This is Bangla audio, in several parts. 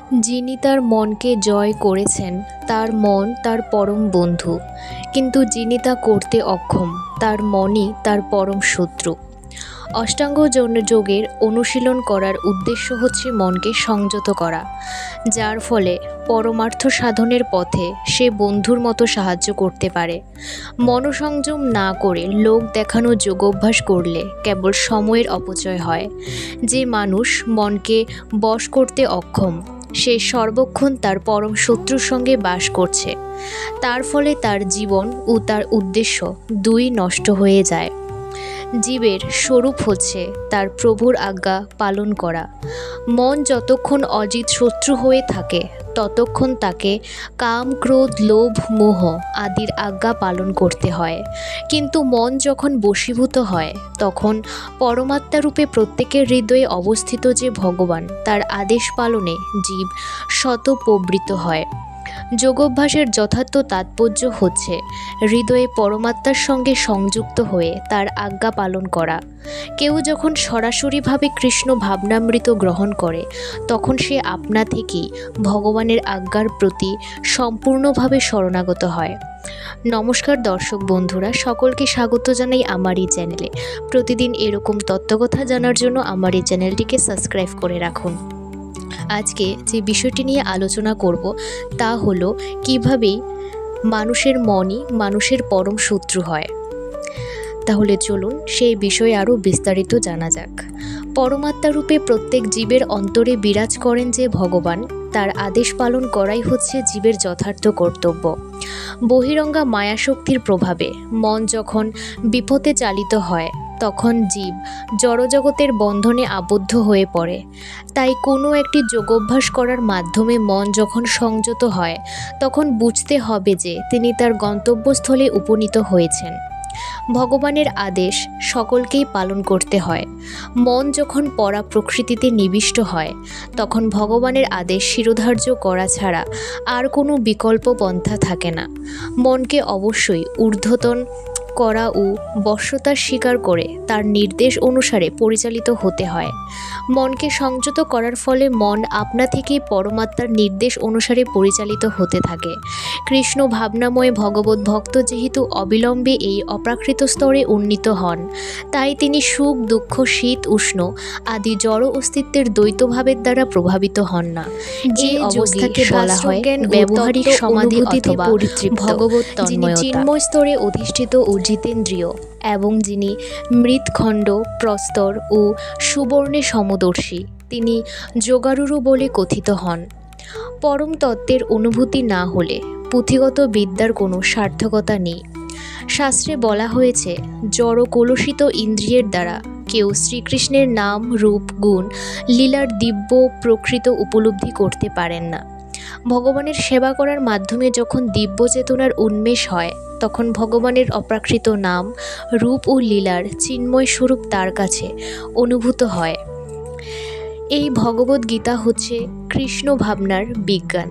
যিনি তার মনকে জয় করেছেন তার মন তার পরম বন্ধু, কিন্তু যিনি তা করতে অক্ষম তার মনই তার পরম শত্রু। অষ্টাঙ্গ যোগের অনুশীলন করার উদ্দেশ্য হচ্ছে মনকে সংযত করা, যার ফলে পরমার্থ সাধনের পথে সে বন্ধুর মতো সাহায্য করতে পারে। মনসংযম না করে লোক দেখানো যোগাভ্যাস করলে কেবল সময়ের অপচয় হয়। যে মানুষ মনকে বশ করতে অক্ষম সে সর্বক্ষণ তার পরম শত্রুর সঙ্গে বাস করছে। তার ফলে তার জীবন ও তার উদ্দেশ্য দুই নষ্ট হয়ে যায়। জীবের স্বরূপ হচ্ছে তার প্রভুর আজ্ঞা পালন করা। মন যতক্ষণ অজিত শত্রু হয়ে থাকে ততক্ষণ তাকে কাম, ক্রোধ, লোভ, মোহ আদির আজ্ঞা পালন করতে হয়। কিন্তু মন যখন বশীভূত হয় তখন পরমাত্মারূপে প্রত্যেকের হৃদয়ে অবস্থিত যে ভগবান তার আদেশ পালনে জীব স্বতঃপ্রবৃত্ত হয়। যোগাভ্যাসের যথার্থ তাৎপর্য হচ্ছে হৃদয়ে পরমাত্মার সঙ্গে সংযুক্ত হয়ে তার আজ্ঞা পালন করা। কেউ যখন সরাসরিভাবে কৃষ্ণ ভাবনামৃত গ্রহণ করে তখন সে আপনা থেকেই ভগবানের আজ্ঞার প্রতি সম্পূর্ণভাবে শরণাগত হয়। নমস্কার দর্শক বন্ধুরা, সকলকে স্বাগত জানাই আমার এই চ্যানেলে। প্রতিদিন এরকম তত্ত্বকথা জানার জন্য আমার এই চ্যানেলটিকে সাবস্ক্রাইব করে রাখুন। আজকে যে বিষয়টি নিয়ে আলোচনা করব তা হলো কিভাবে মানুষের মনই মানুষের পরম শত্রু হয়। তাহলে চলুন সেই বিষয়ে আরও বিস্তারিত জানা যাক। পরমাত্মারূপে প্রত্যেক জীবের অন্তরে বিরাজ করেন যে ভগবান, তার আদেশ পালন করাই হচ্ছে জীবের যথার্থ কর্তব্য। বহিরঙ্গা মায়াশক্তির প্রভাবে মন যখন বিপথে চালিত হয় তখন জীব জড়জগতের বন্ধনে আবদ্ধ হয়ে পড়ে। তাই কোনো একটি যোগাভ্যাস করার মাধ্যমে মন যখন সংযত হয় তখন বুঝতে হবে যে তিনি তার গন্তব্যস্থলে উপনীত হয়েছেন। ভগবানের আদেশ সকলকেই পালন করতে হয়। মন যখন পরা প্রকৃতিতে নিবিষ্ট হয় তখন ভগবানের আদেশ শিরোধার্য করা ছাড়া আর কোনো বিকল্প পন্থা থাকে না। মনকে অবশ্যই ঊর্ধ্বতন করা ও বশ্যতার স্বীকার করে তার নির্দেশ অনুসারে পরিচালিত হতে হয়। মনকে সংযত করার ফলে মন আপনা থেকেই পরমাত্মার নির্দেশ অনুসারে পরিচালিত হতে থাকে। কৃষ্ণ ভাবনাময় ভগবত ভক্ত যেহেতু অবিলম্বে এই অপ্রাকৃত স্তরে উন্নীত হন, তাই তিনি সুখ, দুঃখ, শীত, উষ্ণ আদি জড় অস্তিত্বের দ্বৈতভাবের দ্বারা প্রভাবিত হন না। যে অবস্থাকে বলা হয় ব্যবহারিক সমাধি অথবা ভগবত তন্ময়তা। যিনি চিন্ময় স্তরে অধিষ্ঠিত ও জিতেন্দ্রিয় এবং যিনি মৃৎখণ্ড, প্রস্তর ও সুবর্ণে সমদর্শী, তিনি যোগারূঢ় বলে কথিত হন। পরম তত্ত্বের অনুভূতি না হলে পুঁথিগত বিদ্যার কোনো সার্থকতা নেই। শাস্ত্রে বলা হয়েছে জড় কলুষিত ইন্দ্রিয়ের দ্বারা কেউ শ্রীকৃষ্ণের নাম, রূপ, গুণ, লীলার দিব্য প্রকৃত উপলব্ধি করতে পারেন না। ভগবানের সেবা করার মাধ্যমে যখন দিব্য চেতনার উন্মেষ হয় তখন ভগবানের অপ্রাকৃত নাম, রূপ ও লীলার চিন্ময় স্বরূপ তার কাছে অনুভূত হয়। এই ভগবদ গীতা হচ্ছে কৃষ্ণ ভাবনার বিজ্ঞান।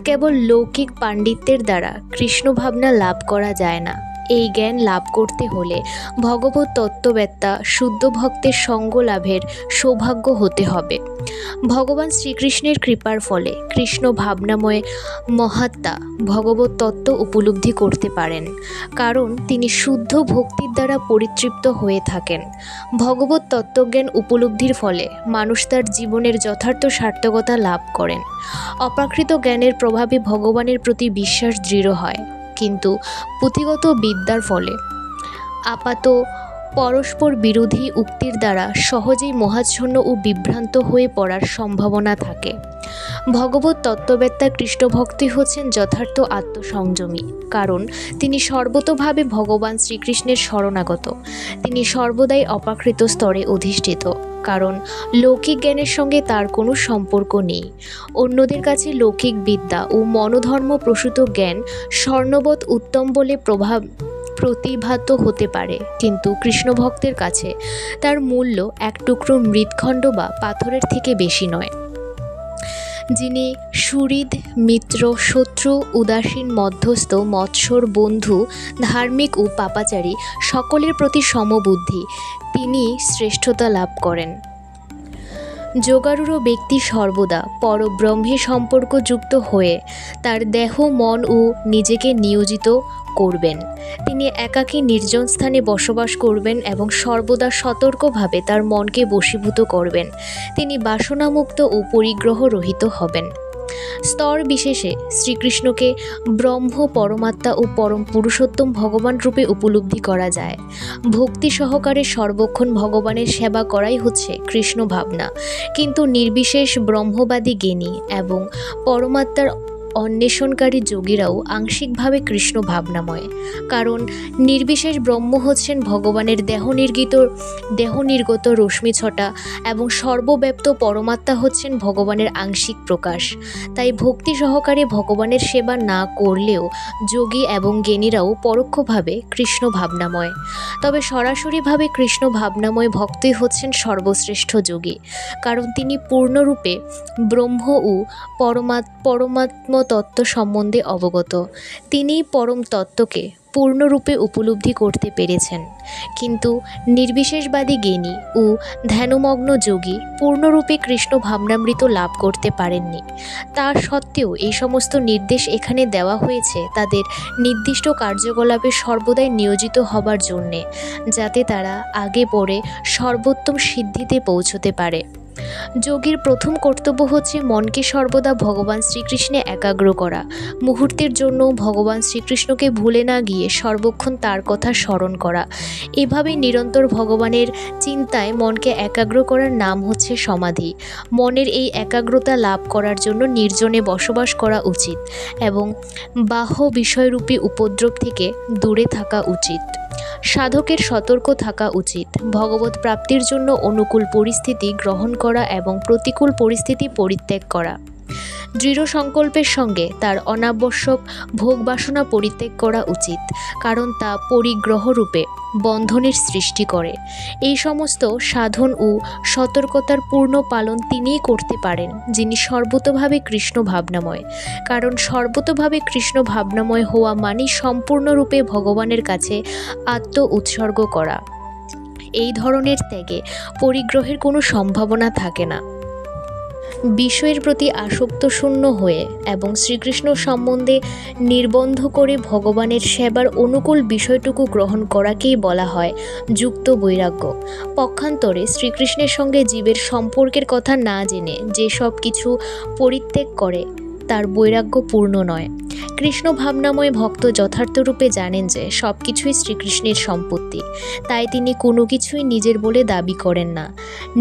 কেবল লৌকিক পাণ্ডিত্যের দ্বারা কৃষ্ণ ভাবনা লাভ করা যায় না। এই জ্ঞান লাভ করতে হলে ভগবত তত্ত্ববেত্তা শুদ্ধ ভক্তের সঙ্গ লাভের সৌভাগ্য হতে হবে। ভগবান শ্রীকৃষ্ণের কৃপার ফলে কৃষ্ণ ভাবনাময় মহাত্মা ভগবত তত্ত্ব উপলব্ধি করতে পারেন, কারণ তিনি শুদ্ধ ভক্তির দ্বারা পরিতৃপ্ত হয়ে থাকেন। ভগবত তত্ত্বজ্ঞান উপলব্ধির ফলে মানুষ তার জীবনের যথার্থ সার্থকতা লাভ করেন। অপ্রাকৃত জ্ঞানের প্রভাবে ভগবানের প্রতি বিশ্বাস দৃঢ় হয়, কিন্তু পুঁথিগত বিদ্যার ফলে আপাত পরস্পর বিরোধী উক্তির দ্বারা সহজেই মোহাচ্ছন্ন ও বিভ্রান্ত হয়ে পড়ার সম্ভাবনা থাকে। ভগবত তত্ত্ববেত্তা কৃষ্ণভক্তই হচ্ছেন যথার্থ আত্মসংযমী, কারণ তিনি সর্বতোভাবে ভগবান শ্রীকৃষ্ণের শরণাগত। তিনি সর্বদাই অপ্রাকৃত স্তরে অধিষ্ঠিত, কারণ লৌকিক জ্ঞানের সঙ্গে তার কোনো সম্পর্ক নেই। অন্যদের কাছে লৌকিক বিদ্যা ও মনোধর্ম প্রসূত জ্ঞান স্বর্ণবৎ উত্তম বলে প্রতিভাত হতে পারে, কিন্তু কৃষ্ণ ভক্তের কাছে তার মূল্য এক টুকরো মৃৎখণ্ড বা পাথরের থেকে বেশি নয়। যিনি সুহৃদ, মিত্র, শত্রু, উদাসীন, মধ্যস্থ, মৎসর, বন্ধু, ধার্মিক ও পাপাচারী সকলের প্রতি সমবুদ্ধি, তিনি শ্রেষ্ঠতা লাভ করেন। যোগারূঢ় ব্যক্তি সর্বদা পরব্রহ্মে সম্পর্কযুক্ত হয়ে তার দেহ মন ও নিজেকে নিয়োজিত করবেন। তিনি একাকী নির্জন স্থানে বসবাস করবেন এবং সর্বদা সতর্কভাবে তার মনকে বশীভূত করবেন। তিনি বাসনামুক্ত ও পরিগ্রহ রহিত হবেন। স্তর বিশেষে শ্রীকৃষ্ণকে ব্রহ্ম, পরমাত্মা ও পরম পুরুষোত্তম ভগবান রূপে উপলব্ধি করা যায়। ভক্তি সহকারে সর্বক্ষণ ভগবানের সেবা করাই হচ্ছে কৃষ্ণ ভাবনা। কিন্তু নির্বিশেষ ব্রহ্মবাদী জ্ঞানী এবং পরমাত্মার অন্বেষণকারী যোগীরাও আংশিকভাবে কৃষ্ণ ভাবনাময়, কারণ নির্বিশেষ ব্রহ্ম হচ্ছেন ভগবানের দেহনির্গত রশ্মিছটা এবং সর্বব্যাপ্ত পরমাত্মা হচ্ছেন ভগবানের আংশিক প্রকাশ। তাই ভক্তি সহকারে ভগবানের সেবা না করলেও যোগী এবং জ্ঞানীরাও পরোক্ষভাবে কৃষ্ণ ভাবনাময়। তবে সরাসরিভাবে কৃষ্ণ ভাবনাময় ভক্তই হচ্ছেন সর্বশ্রেষ্ঠ যোগী, কারণ তিনি পূর্ণরূপে ব্রহ্ম ও পরমাত্ম তত্ত্ব সম্বন্ধে অবগত। তিনি পরম তত্ত্বকে পূর্ণরূপে উপলব্ধি করতে পেরেছেন। কিন্তু নির্বিশেষবাদী জ্ঞানী ও ধ্যানমগ্ন যোগী পূর্ণরূপে কৃষ্ণ ভাবনামৃত লাভ করতে পারেননি। তা সত্ত্বেও এই সমস্ত নির্দেশ এখানে দেওয়া হয়েছে তাদের নির্দিষ্ট কার্যকলাপে সর্বদাই নিয়োজিত হবার জন্যে, যাতে তারা আগে পরে সর্বোত্তম সিদ্ধিতে পৌঁছতে পারে। যোগীর প্রথম কর্তব্য হচ্ছে মনকে সর্বদা ভগবান শ্রীকৃষ্ণে একাগ্র করা। মুহূর্তের জন্য ভগবান শ্রীকৃষ্ণকে ভুলে না গিয়ে সর্বক্ষণ তার কথা স্মরণ করা। এভাবে নিরন্তর ভগবানের চিন্তায় মনকে একাগ্র করার নাম হচ্ছে সমাধি। মনের এই একাগ্রতা লাভ করার জন্য নির্জনে বসবাস করা উচিত এবং বাহ্য বিষয়রূপী উপদ্রব থেকে দূরে থাকা উচিত। সাধকের সতর্ক থাকা উচিত। ভগবত প্রাপ্তির জন্য অনুকূল পরিস্থিতি গ্রহণ করা এবং প্রতিকূল পরিস্থিতি পরিত্যাগ করা। দৃঢ় সংকল্পের সঙ্গে তার অনাবশ্যক ভোগ বাসনা পরিত্যাগ করা উচিত, কারণ তা পরিগ্রহরূপে বন্ধনের সৃষ্টি করে। এই সমস্ত সাধন ও সতর্কতার পূর্ণ পালন তিনিই করতে পারেন যিনি সর্বতোভাবে কৃষ্ণ ভাবনাময়, কারণ সর্বতোভাবে কৃষ্ণ ভাবনাময় হওয়া মানে সম্পূর্ণরূপে ভগবানের কাছে আত্ম উৎসর্গ করা। এই ধরনের ত্যাগে পরিগ্রহের কোনো সম্ভাবনা থাকে না। বিষয়ের প্রতি আসক্ত শূন্য হয়ে এবং শ্রীকৃষ্ণ সম্বন্ধে নির্বন্ধ করে ভগবানের সেবার অনুকূল বিষয়টুকু গ্রহণ করাকেই বলা হয় যুক্ত বৈরাগ্য। পক্ষান্তরে শ্রীকৃষ্ণের সঙ্গে জীবের সম্পর্কের কথা না জেনে যে সব কিছু পরিত্যাগ করে তার বৈরাগ্য পূর্ণ নয়। কৃষ্ণ ভাবনাময় ভক্ত যথার্থরূপে জানেন যে সব কিছুই শ্রীকৃষ্ণের সম্পত্তি, তাই তিনি কোনো কিছুই নিজের বলে দাবি করেন না।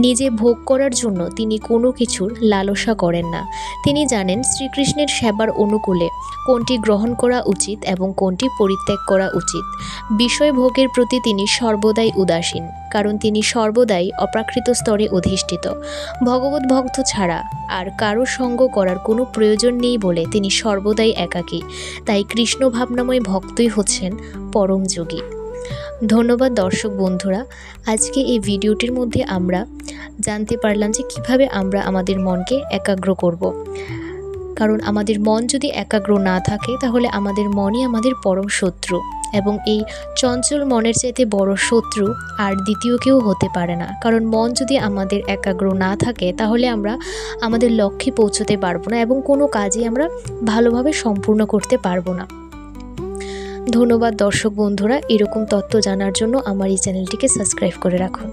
নিজে ভোগ করার জন্য তিনি কোনো কিছুর লালসা করেন না। তিনি জানেন শ্রীকৃষ্ণের সেবার অনুকূলে কোনটি গ্রহণ করা উচিত এবং কোনটি পরিত্যাগ করা উচিত। বিষয় ভোগের প্রতি তিনি সর্বদাই উদাসীন, কারণ তিনি সর্বদাই অপ্রাকৃত স্তরে অধিষ্ঠিত। ভগবত ভক্ত ছাড়া আর কারো সঙ্গ করার কোনো প্রয়োজন নেই বলে তিনি সর্বদাই একাকী। তাই কৃষ্ণ ভাবনাময় ভক্তই হচ্ছেন পরম যোগী। ধন্যবাদ দর্শক বন্ধুরা। আজকে এই ভিডিওটির মধ্যে আমরা জানতে পারলাম যে কিভাবে আমরা আমাদের মনকে একাগ্র করব। কারণ আমাদের মন যদি একাগ্র না থাকে তাহলে আমাদের মনই আমাদের পরম শত্রু, এবং এই চঞ্চল মনের চাইতে বড় শত্রু আর দ্বিতীয় কেউ হতে পারে না। কারণ মন যদি আমাদের একাগ্র না থাকে তাহলে আমরা আমাদের লক্ষ্যে পৌঁছতে পারবো না এবং কোনো কাজই আমরা ভালোভাবে সম্পূর্ণ করতে পারবো না। ধন্যবাদ দর্শক বন্ধুরা। এরকম তথ্য জানার জন্য আমার এই চ্যানেলটিকে সাবস্ক্রাইব করে রাখুন।